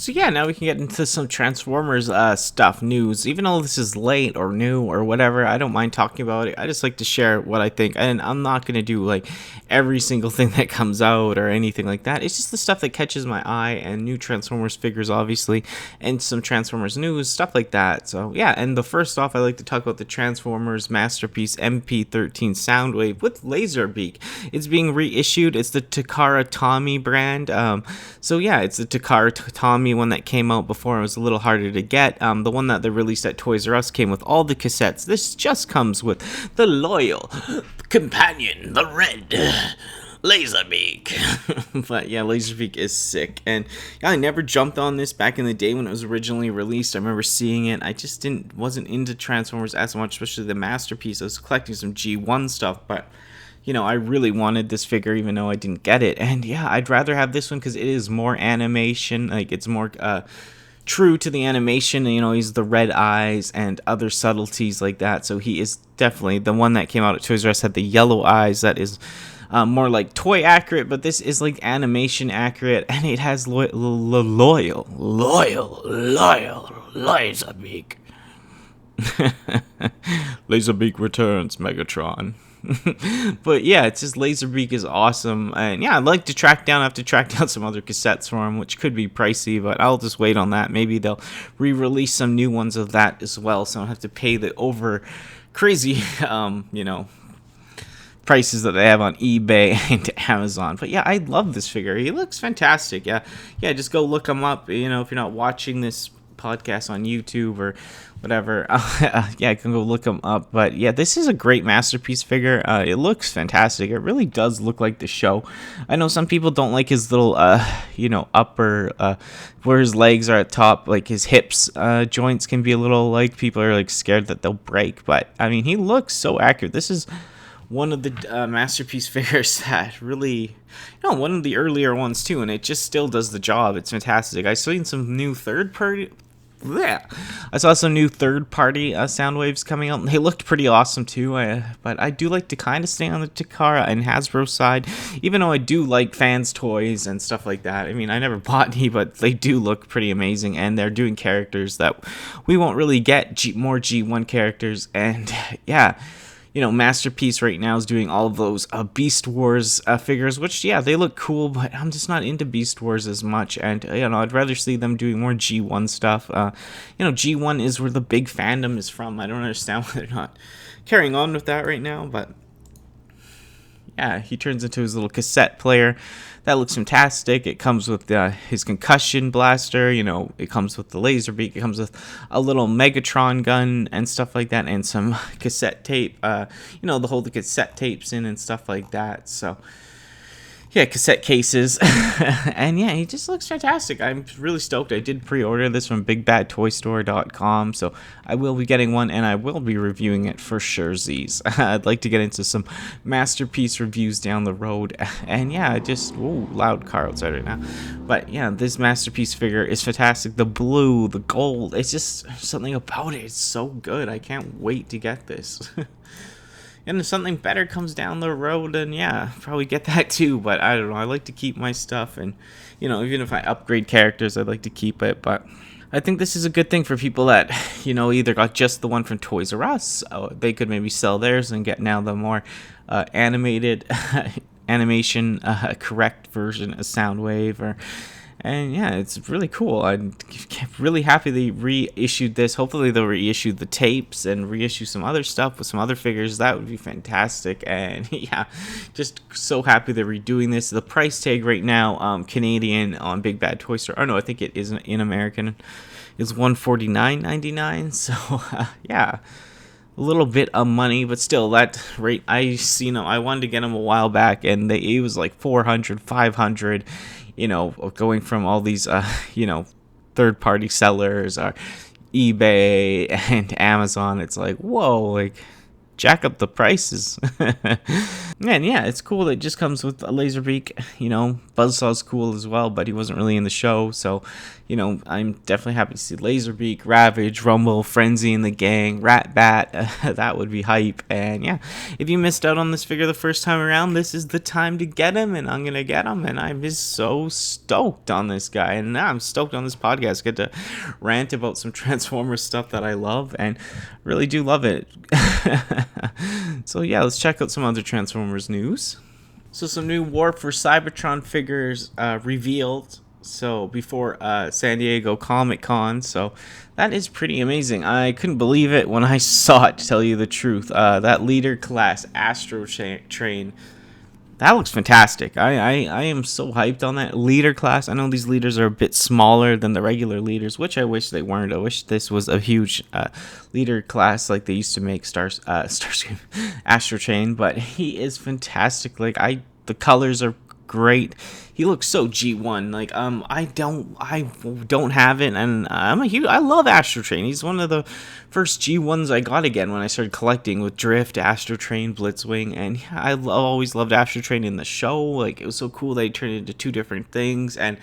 So yeah, now we can get into some Transformers stuff, news. Even though this is late or new or whatever, I don't mind talking about it. I just like to share what I think, and I'm not gonna do like every single thing that comes out or anything like that. It's just the stuff that catches my eye, and new Transformers figures, obviously, and some Transformers news, stuff like that. So yeah, and the first off, I like to talk about the Transformers masterpiece MP-13 Soundwave with Laserbeak. It's being reissued. It's the Takara Tommy brand. So yeah, it's the Takara Tommy one that came out before. It was a little harder to get. The one that they released at Toys R Us came with all the cassettes. This just comes with the loyal companion, the red Laserbeak. But yeah, Laserbeak is sick, and yeah, I never jumped on this back in the day when it was originally released. I remember seeing it. I just wasn't into Transformers as much, especially the masterpiece. I was collecting some G1 stuff, but I really wanted this figure even though I didn't get it. And yeah, I'd rather have this one because it is more animation. Like, it's more true to the animation. He's the red eyes and other subtleties like that. So he is definitely the one that came out at Toys R Us had the yellow eyes. That is more like toy accurate, but this is like animation accurate. And it has loyal Laserbeak. Laserbeak returns, Megatron. But yeah, it's just Laserbeak is awesome, and yeah, I'd like to track down some other cassettes for him, which could be pricey, but I'll just wait on that. Maybe they'll re-release some new ones of that as well, so I don't have to pay the over crazy prices that they have on eBay and Amazon. But yeah, I love this figure. He looks fantastic. Yeah, just go look him up. If you're not watching this podcast on YouTube or whatever, yeah, I can go look them up. But yeah, this is a great masterpiece figure. It looks fantastic. It really does look like the show. I know some people don't like his little upper where his legs are at top, like his hips joints can be a little, like, people are like scared that they'll break, but I mean, he looks so accurate. This is one of the masterpiece figures that really, one of the earlier ones too, and it just still does the job. It's fantastic. I've seen some new third-party Soundwaves coming out. They looked pretty awesome too, but I do like to kind of stay on the Takara and Hasbro side, even though I do like fans' toys and stuff like that. I mean, I never bought any, but they do look pretty amazing, and they're doing characters that we won't really get, more G1 characters, and yeah. Masterpiece right now is doing all of those Beast Wars figures, which, yeah, they look cool, but I'm just not into Beast Wars as much, and, I'd rather see them doing more G1 stuff. G1 is where the big fandom is from. I don't understand why they're not carrying on with that right now, but yeah, he turns into his little cassette player. That looks fantastic. It comes with his concussion blaster. It comes with the Laserbeak. It comes with a little Megatron gun and stuff like that, and some cassette tape. To hold the cassette tapes in and stuff like that. So yeah, cassette cases. And yeah, he just looks fantastic. I'm really stoked. I did pre-order this from BigBadToyStore.com, so I will be getting one, and I will be reviewing it for sure. I'd like to get into some masterpiece reviews down the road. And yeah, loud car outside right now. But yeah, this masterpiece figure is fantastic. The blue, the gold, it's just something about it. It's so good. I can't wait to get this. And if something better comes down the road, then yeah, probably get that too. But I don't know. I like to keep my stuff, and even if I upgrade characters, I'd like to keep it. But I think this is a good thing for people that either got just the one from Toys R Us. They could maybe sell theirs and get now the more animated animation correct version of Soundwave. And yeah, it's really cool. I'm really happy they reissued this. Hopefully they'll reissue the tapes and reissue some other stuff with some other figures. That would be fantastic. And yeah, just so happy they're redoing this. The price tag right now, Canadian on Big Bad Toy Store. Oh no, I think it is in American. Is $149.99. So yeah, a little bit of money, but still, that rate, I wanted to get them a while back, and it was like 400, 500. Going from all these, third-party sellers or eBay and Amazon, it's like, whoa, like, jack up the prices. And yeah, it's cool that it just comes with a laser beak. You know, Buzzsaw's cool as well, but he wasn't really in the show, so you know, I'm definitely happy to see Laserbeak, Ravage, Rumble, Frenzy in the gang, Rat Bat. That would be hype. And yeah, if you missed out on this figure the first time around, this is the time to get him, and I'm gonna get him, and I'm just so stoked on this guy. And now I'm stoked on this podcast. Get to rant about some Transformers stuff that I love and really do love it. So yeah, let's check out some other Transformers news. So some new War for Cybertron figures revealed. So before San Diego Comic Con, so that is pretty amazing. I couldn't believe it when I saw it, to tell you the truth. That leader class Astro Train, that looks fantastic. I am so hyped on that leader class. I know these leaders are a bit smaller than the regular leaders, which I wish they weren't. I wish this was a huge leader class like they used to make Starscream Astro Train, but he is fantastic. Like the colors are great. He looks so G1. Like I don't have it, and I love Astro Train. He's one of the first G1s I got again when I started collecting with Drift, Astro Train, Blitzwing, and yeah, I always loved Astro Train in the show. Like it was so cool they turned into two different things, and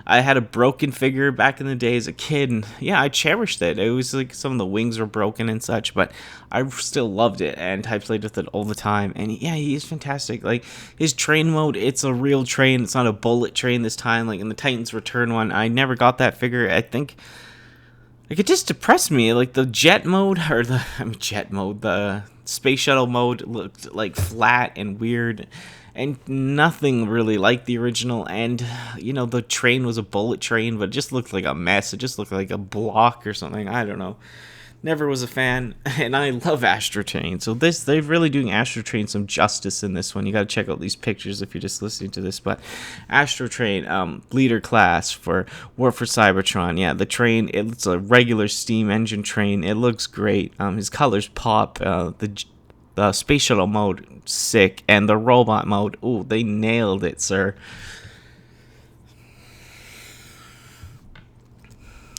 I had a broken figure back in the day as a kid, and yeah, I cherished it. It was like some of the wings were broken and such, but I still loved it, and I played with it all the time. And yeah, he is fantastic. Like his train mode, it's a real train. It's not a bullet train this time, like in the Titans Return one. I never got that figure. I think like it just depressed me. Like the jet mode, or the space shuttle mode looked like flat and weird, and nothing really like the original. And you know, the train was a bullet train, but it just looked like a mess. It just looked like a block or something. I don't know. Never was a fan, and I love Astro Train. So they're really doing Astro Train some justice in this one. You got to check out these pictures if you're just listening to this. But Astro Train, leader class for War for Cybertron. Yeah, the train, it's a regular steam engine train. It looks great. His colors pop. The space shuttle mode, sick, and the robot mode, ooh, they nailed it, sir.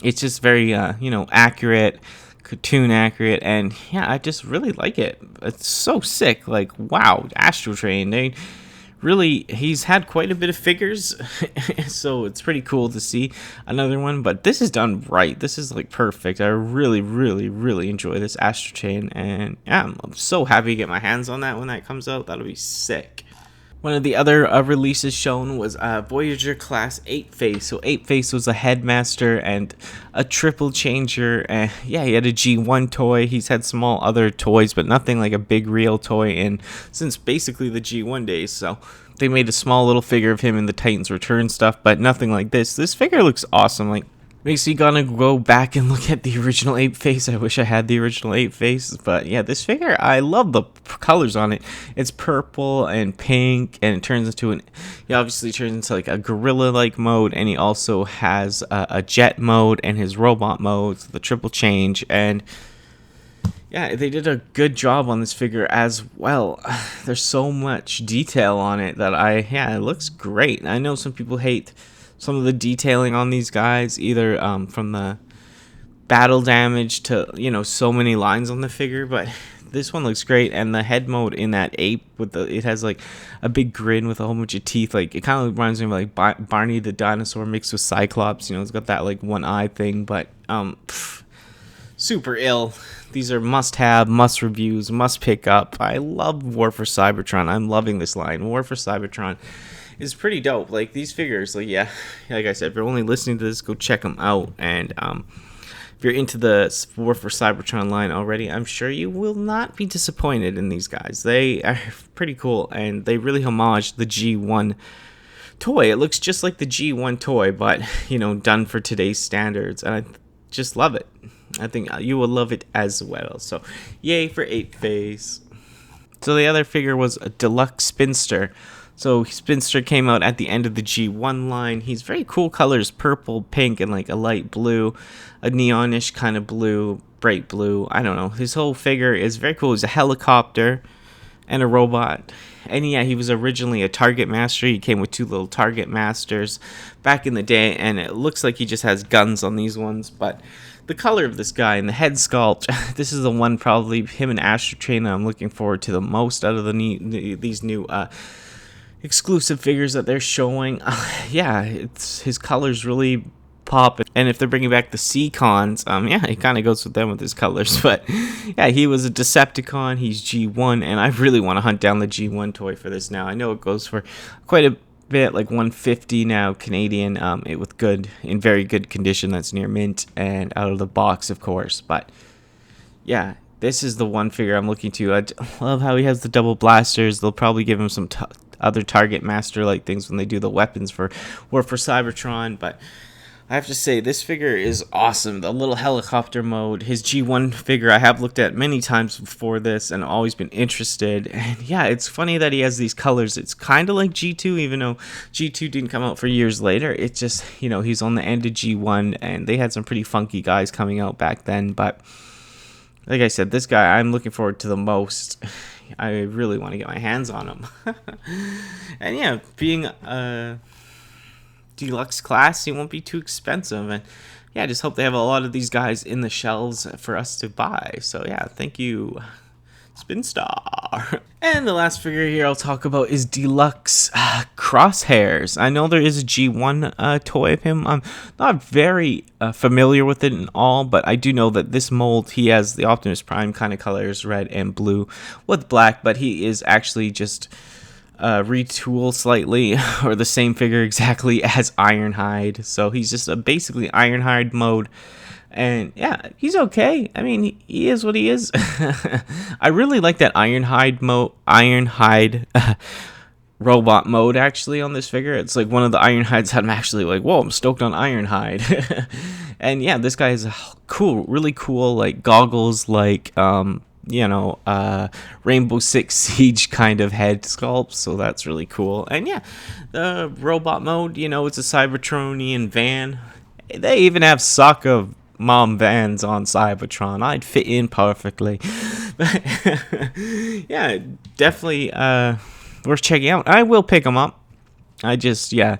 It's just very, accurate. Cartoon accurate, and yeah, I just really like it. It's so sick. Like, wow, Astro Train, he's had quite a bit of figures, so it's pretty cool to see another one, but this is done right. This is like perfect. I really, really, really enjoy this Astro Train, and yeah, I'm so happy to get my hands on that when that comes out. That'll be sick. One of the other releases shown was Voyager Class 8-Face. So 8-Face was a headmaster and a triple changer. Yeah, he had a G1 toy. He's had small other toys, but nothing like a big real toy since basically the G1 days. So they made a small little figure of him in the Titans Return stuff, but nothing like this. This figure looks awesome. Like, makes you gonna go back and look at the original 8-Face. I wish I had the original 8-Face, but yeah, this figure, I love the colors on it. It's purple and pink, and it turns into he obviously turns into like a gorilla-like mode, and he also has a jet mode and his robot mode, the triple change, and yeah, they did a good job on this figure as well. There's so much detail on it that it looks great. I know some people hate some of the detailing on these guys, either from the battle damage to, so many lines on the figure, but this one looks great. And the head mode in that ape it has like a big grin with a whole bunch of teeth. Like it kind of reminds me of like Barney the dinosaur mixed with Cyclops. It's got that like one eye thing, but super ill. These are must-have, must-reviews, must-pick up. I love War for Cybertron. I'm loving this line. War for Cybertron is pretty dope. Like these figures, like I said, if you're only listening to this, go check them out. And if you're into the War for Cybertron line already, I'm sure you will not be disappointed in these guys. They are pretty cool, and they really homage the G1 toy. It looks just like the G1 toy, but done for today's standards, and I just love it. I think you will love it as well. So yay for 8-Face. So the other figure was a Deluxe Spinster. So Spinster came out at the end of the G1 line. He's very cool colors, purple, pink, and like a light blue, a neonish kind of blue, bright blue. I don't know. His whole figure is very cool. He's a helicopter. and a robot. And yeah, he was originally a Target Master. He came with 2 little Target Masters back in the day, and it looks like he just has guns on these ones. But the color of this guy and the head sculpt, this is the one probably him and Astro Train I'm looking forward to the most out of these new exclusive figures that they're showing. Yeah, his colors really pop, and if they're bringing back the Seacons, yeah, he kind of goes with them with his colors. But yeah, he was a Decepticon, he's G1, and I really want to hunt down the G1 toy for this now. I know it goes for quite a bit, like 150 now Canadian, it with in very good condition, that's near mint and out of the box, of course. But yeah, this is the one figure I'm looking to. I love how he has the double blasters. They'll probably give him some other Target Master like things when they do the weapons for War for Cybertron. But I have to say, this figure is awesome. The little helicopter mode, his G1 figure I have looked at many times before this and always been interested. And yeah, it's funny that he has these colors. It's kind of like G2, even though G2 didn't come out for years later. It's just, you know, he's on the end of G1, and they had some pretty funky guys coming out back then. But like I said, this guy I'm looking forward to the most. I really want to get my hands on him. And yeah, being deluxe class, it won't be too expensive, and yeah, I just hope they have a lot of these guys in the shelves for us to buy. So yeah, thank you, Spinstar. And the last figure here I'll talk about is Deluxe Crosshairs. I know there is a G1 toy of him. I'm not very familiar with it and all, but I do know that this mold, he has the Optimus Prime kind of colors, red and blue with black, but he is actually just retool slightly, or the same figure exactly as Ironhide. So he's just a basically Ironhide mode, and yeah, he's okay. I mean, he is what he is. I really like that Ironhide robot mode actually on this figure. It's like one of the Ironhides that I'm actually like, whoa, I'm stoked on Ironhide. And yeah, this guy is cool, really cool, like goggles, like you know, Rainbow Six Siege kind of head sculpt, so that's really cool. And yeah, the robot mode, you know, it's a Cybertronian van. They even have Sokka mom vans on Cybertron. I'd fit in perfectly. Yeah, definitely worth checking out. I will pick him up. Yeah,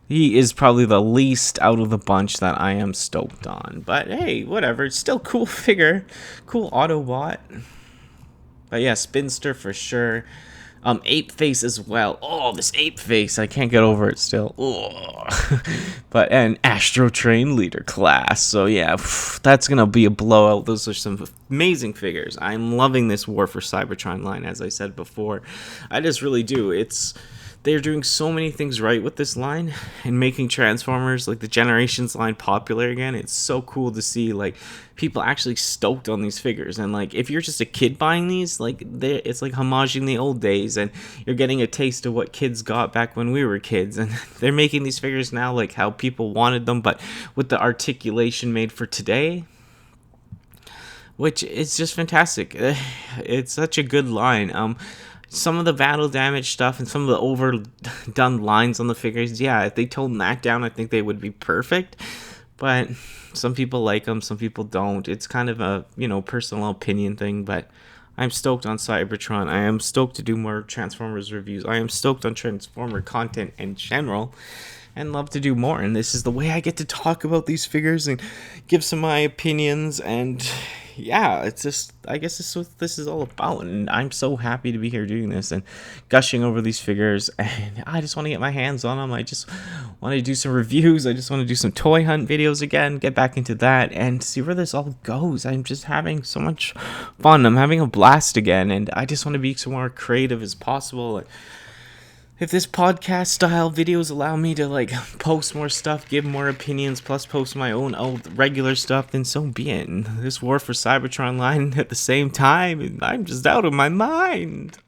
he is probably the least out of the bunch that I am stoked on. But hey, whatever. It's still cool figure. Cool Autobot. But yeah, Spinster for sure. Ape Face as well. Oh, this Ape Face. I can't get over it still. Oh. But an Astro Train Leader class. So yeah, that's going to be a blowout. Those are some amazing figures. I'm loving this War for Cybertron line, as I said before. I just really do. They're doing so many things right with this line and making Transformers, like the Generations line, popular again. It's so cool to see, like, people actually stoked on these figures. And like, if you're just a kid buying these, like, it's like homaging the old days, and you're getting a taste of what kids got back when we were kids. And they're making these figures now like how people wanted them, but with the articulation made for today, which is just fantastic. It's such a good line. Some of the battle damage stuff and some of the overdone lines on the figures, yeah, if they toned that down, I think they would be perfect. But some people like them, some people don't. It's kind of a, you know, personal opinion thing. But I'm stoked on Cybertron. I am stoked to do more Transformers reviews. I am stoked on Transformer content in general, and love to do more. And this is the way I get to talk about these figures and give some of my opinions. And yeah, it's just, I guess this is what this is all about, and I'm so happy to be here doing this and gushing over these figures. And I just want to get my hands on them. I just want to do some reviews. I just want to do some toy hunt videos again, get back into that and see where this all goes. I'm just having so much fun. I'm having a blast again, and I just want to be so more creative as possible. If this podcast style videos allow me to like post more stuff, give more opinions, plus post my own old regular stuff, then so be it. And this War for Cybertron line at the same time, I'm just out of my mind.